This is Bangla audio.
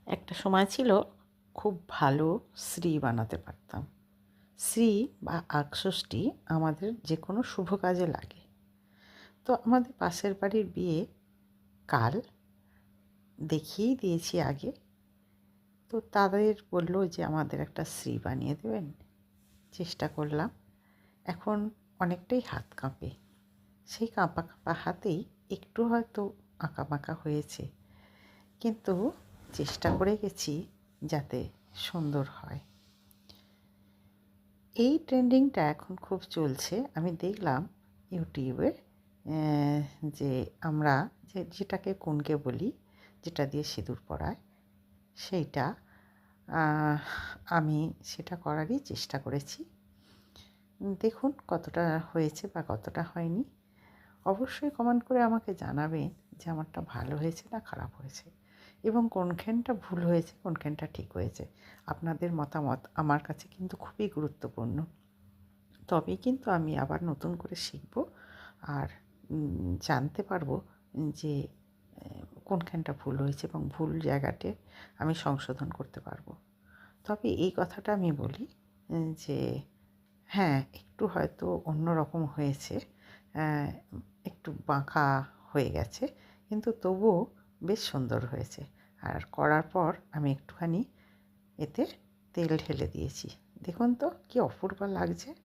একটা সময় ছিল খুব ভালো শ্রী বানাতে পারতাম। শ্রী বা আঁকষষ্ঠী আমাদের যে কোনো শুভ কাজে লাগে। তো আমাদের পাশের বাড়ির বিয়ে কাল দেখিয়েই দিয়েছি আগে। তো তাদের বললো যে আমাদের একটা শ্রী বানিয়ে দেবেন। চেষ্টা করলাম। এখন অনেকটাই হাত কাঁপে। সেই কাঁপা কাঁপা হাতেই একটু হয়তো আঁকাবাঁকা হয়েছে, কিন্তু চেষ্টা করে গেছি যাতে সুন্দর হয়। এই ট্রেন্ডিংটা এখন খুব চলছে। আমি দেখলাম ইউটিউবে যে আমরা যেটাকে কোনকে বলি, যেটা দিয়ে সিঁদুর পরায়, সেইটা আমি সেটা করারই চেষ্টা করেছি। দেখুন কতটা হয়েছে বা কতটা হয়নি। অবশ্যই কমেন্ট করে আমাকে জানাবেন যে আমারটা ভালো হয়েছে না খারাপ হয়েছে, এবং কোনখানটা ভুল হয়েছে কোনখানটা ঠিক হয়েছে। আপনাদের মতামত আমার কাছে কিন্তু খুবই গুরুত্বপূর্ণ। তবেই কিন্তু আমি আবার নতুন করে শিখব আর জানতে পারবো যে কোনখানটা ভুল হয়েছে, এবং ভুল জায়গাতে আমি সংশোধন করতে পারবো। তবে এই কথাটা আমি বলি যে হ্যাঁ, একটু হয়তো অন্যরকম হয়েছে, একটু বাঁকা হয়ে গেছে, কিন্তু তবুও বেশ সুন্দর হয়েছে। আর করার পর আমি একটুখানি এতে তেল ঢেলে দিয়েছি। দেখুন তো কী অপূর্ব লাগছে।